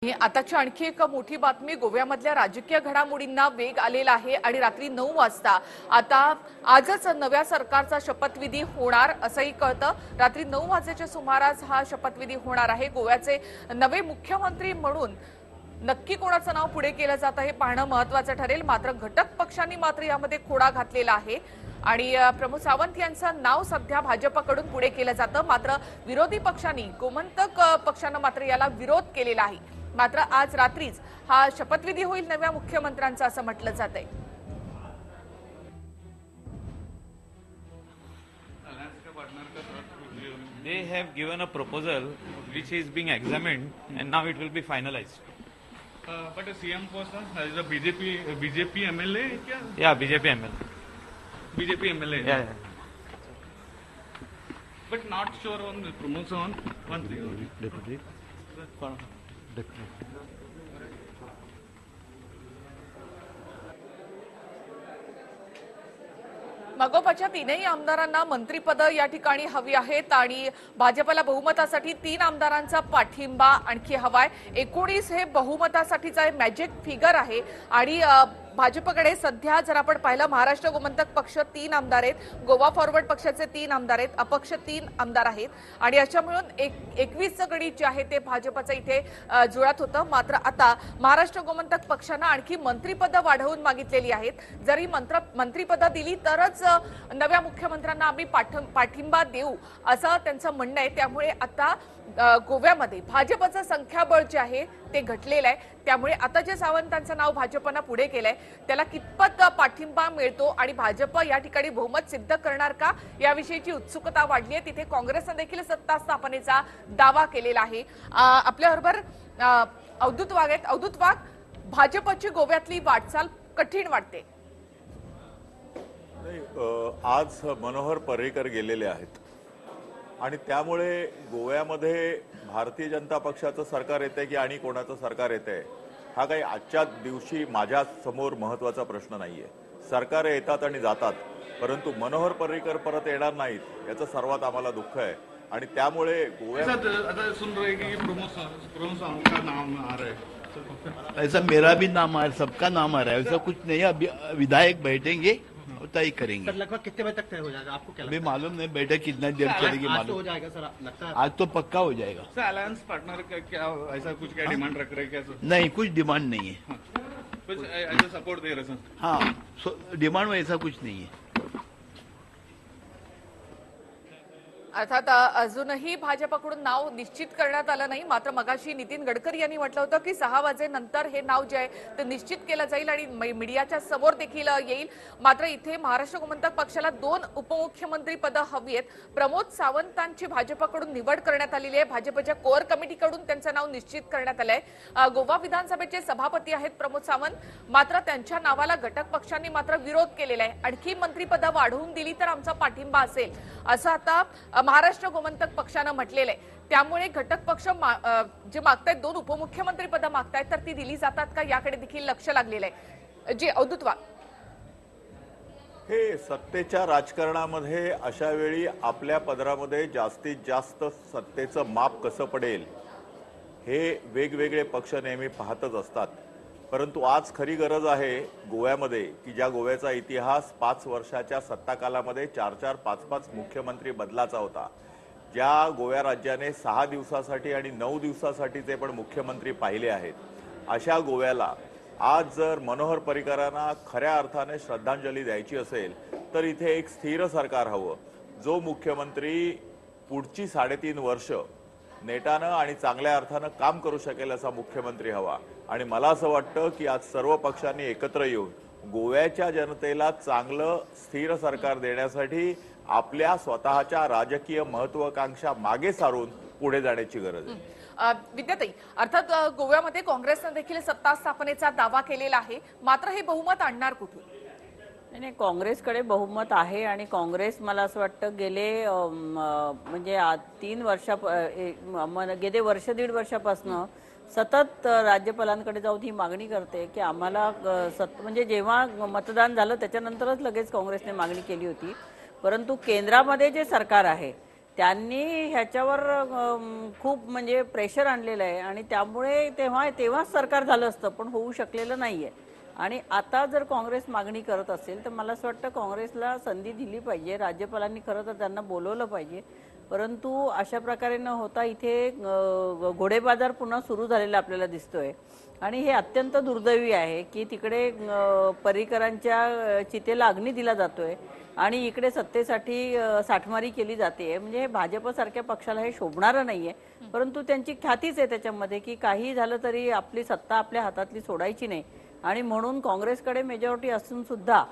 आताची आणखी एक मोठी बातमी गोव्यामधल्या राजकीय घडामोडींना वेग आलेला आहे आणि रात्री 9 वाजता आता आजच नव्या सरकारचा शपथविधी होणार असंही कळतं। रात्री 9 वाजेच्या सुमारास हा शपथविधी होणार आहे। गोव्याचे नवे मुख्यमंत्री म्हणून नक्की कोणाचं नाव पुढे केलं जातं हे पाहणं महत्त्वाचं ठरेल। मात्र घटक पक्षांनी मात्र यामध्ये खोडा घातलेला आहे आणि प्रमोद सावंत यांचं नाव सध्या भाजपकडून पुढे केलं जातं। मात्र विरोधी पक्षांनी गोमंतक पक्षानं मात्र याला विरोध केलेला आहे। मात्र आज रात्रीच हा शपथविधी होईल नव्या मुख्यमंत्र्यांचा असं म्हटलं जातंय। They have given a proposal which is being examined and now it will be finalized. But a CM post is a BJP MLA क्या? Yeah, BJP MLA. BJP MLA. Yeah. But not sure on the promotion one thing. Deputy. मगोपाच्या तीनही आमदारांना मंत्रिपद या ठिकाणी हवी आहेत आणि भाजपला बहुमतासाठी 3 आमदारांचा पाठिंबा आणखी हवाय। 19 हे बहुमतासाठीचा मॅजिक फिगर आहे आणि भाजपकडे सध्या जर आपण पाहिलं महाराष्ट्र गोमंतक पक्ष 3 आमदार आहेत, गोवा फॉरवर्ड पक्षाचे 3 आमदार आहेत, अपक्ष 3 आमदार आहेत आणि अशा मिळून 21 गणित जे आहे ते भाजपचं इथे जुळत होतं। मात्र आता महाराष्ट्र गोमंतक पक्षानं आणखी मंत्रिपद वाढवून मागितलेली आहेत। जरी मंत्रिपद दिली तरच नव्या मुख्यमंत्र्यांना आम्ही पाठिंबा देऊ असं त्यांचं म्हणणं आहे। त्यामुळे आता गोव्यामध्ये भाजपचं संख्याबळ जे आहे ते घटलेलं आहे। त्यामुळे आता जे सावंतांचं नाव भाजपनं पुढे केलंय त्याला कितपत पाठिंबा मिळतो आणि भाजप या ठिकाणी बहुमत सिद्ध करणार का याविषयीची उत्सुकता वाढली आहे। तिथे काँग्रेसने देखील सत्ता स्थापनेचा दावा केलेला आहे। आपल्याबरोबर अवधूत वाघ आहेत। अवधूत वाघ, भाजपची गोव्यातली वाटचाल कठीण वाटते। आज मनोहर पर्रीकर गेलेले आहेत आणि त्यामुळे गोव्यामध्ये भारतीय जनता पक्षाचं सरकार येते की आणि कोणाचं सरकार येते हा काही आजच्या दिवशी माझ्या समोर महत्त्वाचा प्रश्न नाहीये। सरकार येतात आणि जातात, परंतु मनोहर पर्रीकर परत येणार नाहीत याचं सर्वात आम्हाला दुःख आहे आणि त्यामुळे गोव्यात आता सुन रहे कि प्रमोद का नाम आ रहा है। ऐसा मेरा भी नाम आ रहा है, सबका नाम आ रहा है, ऐसा कुछ नहीं है। अभी विधायक बैठेंगे तय करेंगे। सर लगभग कितने बजे तक तय हो जाएगा आपको क्या लगता है? अभी मालूम नहीं बैठक कितना देर चलेगी, आज तो मालूम हो जाएगा सर, लगता है आज तो पक्का हो जाएगा। सर अलायंस पार्टनर का क्या ऐसा कुछ क्या डिमांड रख रहे हैं क्या सर? नहीं, कुछ डिमांड नहीं है। कुछ ऐसा सपोर्ट दे रहे सर? हाँ, डिमांड में ऐसा कुछ नहीं है। अर्थात अजूनही भाजपकडून नाव निश्चित करण्यात आलं नाही। मात्र मगाशी नितीन गडकरी यांनी म्हटलं होतं की 6 वाजेनंतर हे नाव जे आहे ते निश्चित केलं जाईल आणि मीडियाच्या समोर देखील येईल। मात्र इथे महाराष्ट्र गोमंतक पक्षाला 2 उपमुख्यमंत्री पद हवी आहेत। प्रमोद सावंतांची भाजपकडून निवड करण्यात आलेली आहे। भाजपच्या कोअर कमिटीकडून त्यांचं नाव निश्चित करण्यात आलंय। गोवा विधानसभेचे सभापती आहेत प्रमोद सावंत, मात्र त्यांच्या नावाला घटक पक्षांनी मात्र विरोध केलेला आहे। आणखी मंत्रिपद वाढवून दिली तर आमचा पाठिंबा असेल असं आता महाराष्ट्र गोमंतक पक्षानं म्हटलेलं आहे। त्यामुळे घटक पक्ष जे मागतायत 2 उपमुख्यमंत्री पद मागतायत तर ती दिली जातात का याकडे देखील लक्ष लागलेलं आहे। जी अवधूत वाघ, हे सत्तेच्या राजकारणामध्ये अशा वेळी आपल्या पदरामध्ये जास्तीत जास्त सत्तेचं माप कसं पडेल हे वेगवेगळे पक्ष नेहमी पाहतच असतात। परंतु आज खरी गरज आहे गोव्यामध्ये की ज्या गोव्याचा इतिहास 5 वर्षाच्या सत्ताकालामध्ये 4-4, 5-5 मुख्यमंत्री बदलाचा होता, ज्या गोव्या राज्याने 6 दिवसासाठी आणि 9 दिवसासाठीचे पण मुख्यमंत्री पाहिले आहेत, अशा गोव्याला आज जर मनोहर पर्रीकरांना खऱ्या अर्थाने श्रद्धांजली द्यायची असेल तर इथे एक स्थिर सरकार हवं। जो मुख्यमंत्री पुढची 3.5 वर्ष नेटानं आणि चांगल्या अर्थानं काम करू शकेल असा मुख्यमंत्री हवा आणि मला असं वाटतं की आज सर्व पक्षांनी एकत्र येऊन गोव्याच्या जनतेला चांगलं स्थिर सरकार देण्यासाठी आपल्या स्वतःच्या राजकीय महत्त्वाकांक्षा मागे सारून पुढे जाण्याची गरज आहे। विद्याताई, अर्थात गोव्यामध्ये काँग्रेसने देखील सत्ता स्थापनेचा दावा केलेला आहे, मात्र हे बहुमत आणणार कुठून? नाही, काँग्रेसकडे बहुमत आहे आणि काँग्रेस मला असं वाटतं गेले म्हणजे 3 गेले वर्ष 1.5 वर्षापासून सतत राज्यपालांकडे जाऊन ही मागणी करते की आम्हाला म्हणजे जेव्हा मतदान झालं त्याच्यानंतरच लगेच काँग्रेसने मागणी केली होती। परंतु केंद्रामध्ये जे सरकार आहे त्यांनी ह्याच्यावर खूप म्हणजे प्रेशर आणलेलं आहे आणि त्यामुळे तेव्हाच सरकार झालं असतं, पण होऊ शकलेलं नाहीये. आणि आता जर काँग्रेस मागणी करत असेल तर मला असं वाटतं काँग्रेसला संधी दिली पाहिजे. राज्यपालांनी खरं तर त्यांना बोलवलं पाहिजे, परंतु अशा प्रकारे न होता इथे घोडेबाजार पुन्हा सुरू झालेला आपल्याला दिसतोय. आणि हे अत्यंत दुर्दैवी आहे की तिकडे पर्रिकरांच्या चितेला अग्नी दिला जातोय आणि इकडे सत्तेसाठी साठमारी केली जाते. म्हणजे हे भाजपसारख्या पक्षाला हे शोभणारं नाहीये, परंतु त्यांची ख्यातीच आहे त्याच्यामध्ये की काही झालं तरी आपली सत्ता आपल्या हातातली सोडायची नाही. आणि म्हणून काँग्रेसकडे मेजॉरिटी असून सुद्धा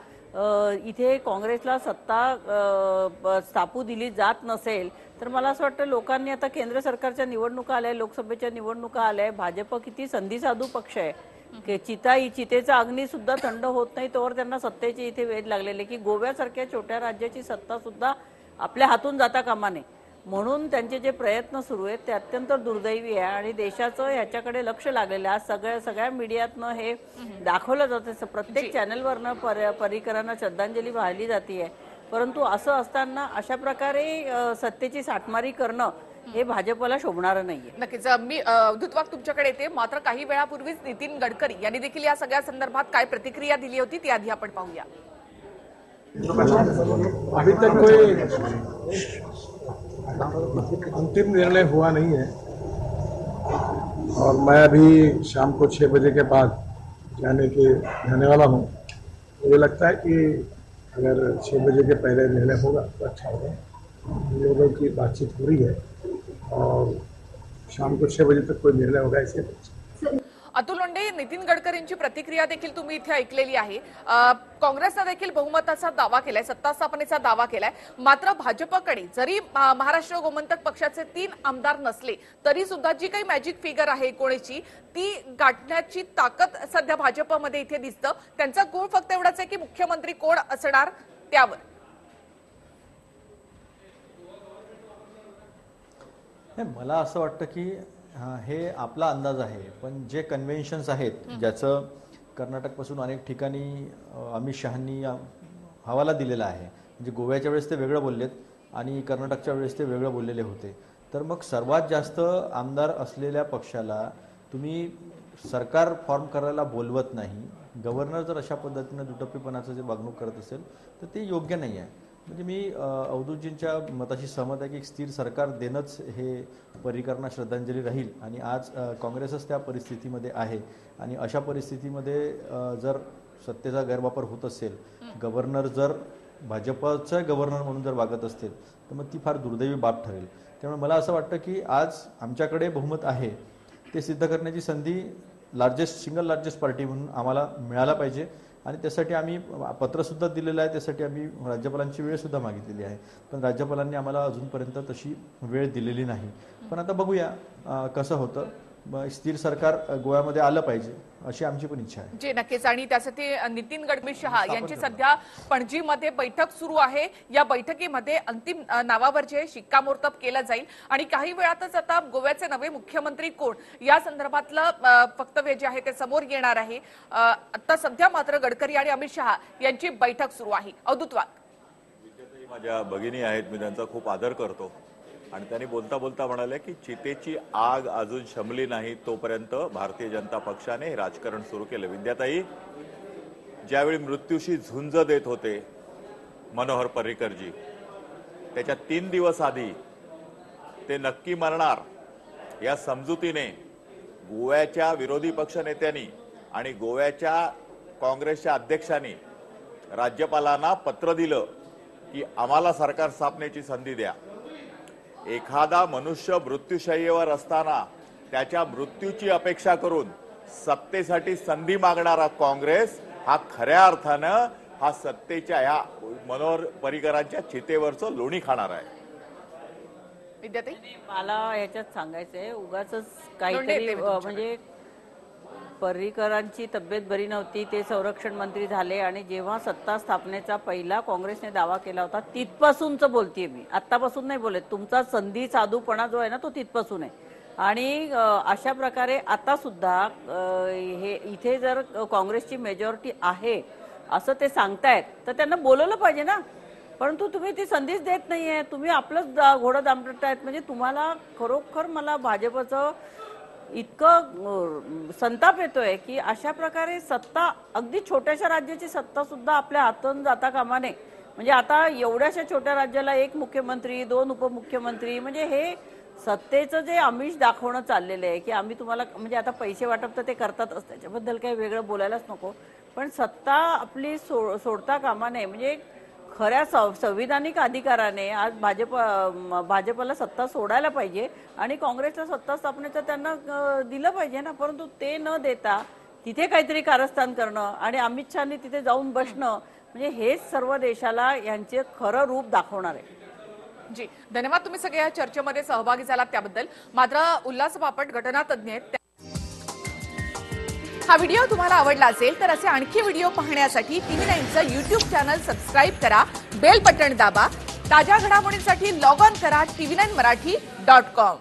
इथे काँग्रेसला सत्ता स्थापू दिली जात नसेल तर मला असं वाटतं लोकांनी आता केंद्र सरकारच्या निवडणुका आल्या, लोकसभेच्या निवडणुका आल्या, भाजप किती संधिसाधू पक्ष आहे, चितेचा अग्नी सुद्धा थंड होत नाही तोवर त्यांना सत्तेचे इथे वेध लागलेले की गोव्यासारख्या छोट्या राज्याची सत्ता सुद्धा आपल्या हातून जाता कामा नये. म्हणून त्यांचे जे प्रयत्न सुरू आहेत ते अत्यंत दुर्दैवी आहे आणि देशाचं ह्याच्याकडे लक्ष लागलेलं आहे. आज सगळ्या मीडियातनं हे दाखवलं जातं, प्रत्येक चॅनलवरनं पर्रिकरांना श्रद्धांजली वाहिली जाते. परंतु असं असताना अशा प्रकारे सत्तेची साठमारी करणं हे भाजपला शोभणारं नाहीये. नक्कीच. मी दुत्वाक तुमच्याकडे येते. मात्र काही वेळापूर्वीच नितीन गडकरी यांनी देखील या सगळ्या संदर्भात काय प्रतिक्रिया दिली होती ती आधी आपण पाहूया. अभी तक कोई अंतिम निर्णय हुआ नहीं है और मैं अभी शाम को 6 बजे के बाद जाने वाला हूँ. मुझे लगता है कि अगर 6 बजे के पहले निर्णय होगा तो अच्छा होगा. लोगों की बातचीत हो रही है और शाम को 6 बजे तक कोई निर्णय होगा इसे. अतुल लोंढे, नितीन गडकरींची प्रतिक्रिया देखील तुम्ही इथे ऐकलेली आहे. काँग्रेसनं देखील बहुमताचा दावा केलाय, सत्ता स्थापनेचा दावा केलाय. मात्र भाजपकडे जरी महाराष्ट्र गोमंतक पक्षाचे 3 आमदार नसले तरी सुद्धा जी काही मॅजिक फिगर आहे कोणीची ती गाठण्याची ताकद सध्या भाजपमध्ये इथे दिसतं. त्यांचा गुण फक्त एवढाच आहे की मुख्यमंत्री कोण असणार त्यावर. मला असं वाटतं की हे आपला अंदाज आहे, पण जे कन्व्हेन्शन्स आहेत ज्याचं कर्नाटकपासून अनेक ठिकाणी अमित शहांनी हवाला दिलेला आहे. म्हणजे गोव्याच्या वेळेस ते वेगळं बोललेत आणि कर्नाटकच्या वेळेस ते वेगळं बोललेले होते. तर मग सर्वात जास्त आमदार असलेल्या पक्षाला तुम्ही सरकार फॉर्म करायला बोलवत नाही. गव्हर्नर जर अशा पद्धतीनं दुटप्पीपणाचं जे वागणूक करत असेल तर ते योग्य नाही आहे. म्हणजे मी अवधूतजींच्या मताशी सहमत आहे की एक स्थिर सरकार देणंच हे पर्रिकरांना श्रद्धांजली राहील. आणि आज काँग्रेसच त्या परिस्थितीमध्ये आहे आणि अशा परिस्थितीमध्ये जर सत्तेचा गैरवापर होत असेल, गव्हर्नर जर भाजपचा गव्हर्नर म्हणून जर वागत असतील तर मग ती फार दुर्दैवी बाब ठरेल. त्यामुळे मला असं वाटतं की आज आमच्याकडे बहुमत आहे ते सिद्ध करण्याची संधी सिंगल लार्जेस्ट पार्टी म्हणून आम्हाला मिळायला पाहिजे आणि त्यासाठी आम्ही पत्रसुद्धा दिलेलं आहे. त्यासाठी आम्ही राज्यपालांची वेळसुद्धा मागितलेली आहे, पण राज्यपालांनी आम्हाला अजूनपर्यंत तशी वेळ दिलेली नाही. पण आता बघूया कसं होतं. स्थिर सरकार गोव्यामध्ये आलं पाहिजे अशी आमची पण इच्छा आहे. जी नक्कीच. आणि त्यासाठी नितीन गडकरी शहा यांची सध्या पणजीमध्ये बैठक सुरू आहे. या बैठकीमध्ये अंतिम नावावर जे शिक्कामोर्तब केलं जाईल आणि काही वेळातच आता गोव्याचे नवे मुख्यमंत्री कोण या संदर्भातलं वक्तव्य जे आहे ते समोर येणार आहे. आता सध्या मात्र गडकरी आणि अमित शहा यांची बैठक सुरू आहे. अवधूतवाद. माझ्या भगिनी आहेत, मी त्यांचा खूप आदर करतो आणि त्यांनी बोलता बोलता म्हणाले की चितेची आग अजून शमली नाही तोपर्यंत भारतीय जनता पक्षाने हे राजकारण सुरू केलं. विद्याताई, ज्यावेळी मृत्यूशी झुंज देत होते मनोहर पर्रिकरजी, त्याच्या 3 दिवस आधी ते नक्की मरणार या समजुतीने गोव्याच्या विरोधी पक्ष नेत्यांनी आणि गोव्याच्या काँग्रेसच्या अध्यक्षांनी राज्यपालांना पत्र दिलं की आम्हाला सरकार स्थापनेची संधी द्या. एखादा मनुष्य मृत्यूशय्येवर असताना त्याच्या मृत्यूची अपेक्षा करून सत्तेसाठी संधी मागणारा काँग्रेस हा खऱ्या अर्थानं हा सत्तेच्या ह्या मनोहर पर्रिकरांच्या चितेवरचं लोणी खाणार आहे. मला ह्याच्यात सांगायचंय उगाच काहीतरी म्हणजे पर्रिकरांची तब्येत बरी नव्हती, ते संरक्षण मंत्री झाले आणि जेव्हा सत्ता स्थापनेचा पहिला काँग्रेसने दावा केला होता तिथपासूनच बोलतेय मी, आत्तापासून नाही बोलत. तुमचा संधी साधूपणा जो आहे ना तो तिथपासून आहे. आणि अशा प्रकारे आता सुद्धा हे इथे जर काँग्रेसची मेजॉरिटी आहे असं ते सांगतायत तर त्यांना बोलवलं पाहिजे ना. परंतु तुम्ही ती संधीच देत नाहीये. तुम्ही आपलंच घोडं दामटतायत. म्हणजे तुम्हाला खरोखर मला भाजपचं इतकं संताप येतोय की अशा प्रकारे सत्ता, अगदी छोट्याशा राज्याची सत्ता सुद्धा आपल्या हातून जाता कामा नये. म्हणजे आता एवढ्याशा छोट्या राज्याला 1 मुख्यमंत्री 2 उपमुख्यमंत्री, म्हणजे हे सत्तेचं जे आमिष दाखवणं चाललेलं आहे की आम्ही तुम्हाला, म्हणजे आता पैसे वाटप तर ते करतातच, त्याच्याबद्दल काही वेगळं बोलायलाच नको, पण सत्ता आपली सोडता कामा नये. म्हणजे खऱ्या संविधानिक अधिकाराने आज भाजपला सत्ता सोडायला पाहिजे आणि काँग्रेसला सत्ता स्थापनेचं त्यांना दिलं पाहिजे ना. परंतु ते न देता तिथे काहीतरी कारस्थान करणं आणि अमित शहानी तिथे जाऊन बसणं, म्हणजे हेच सर्व देशाला यांचे खरं रूप दाखवणार आहे. जी धन्यवाद, तुम्ही सगळे या चर्चेमध्ये सहभागी झालात त्याबद्दल. मात्र उल्हास बापट घटनातज्ञ आहेत. हा व्हिडिओ तुम्हाला आवडला असेल तर असे आणखी व्हिडिओ पाहण्यासाठी TV9चं YouTube चॅनल सबस्क्राईब करा, बेल बटण दाबा. ताज्या घडामोडींसाठी लॉग ऑन करा TV9marathi.com.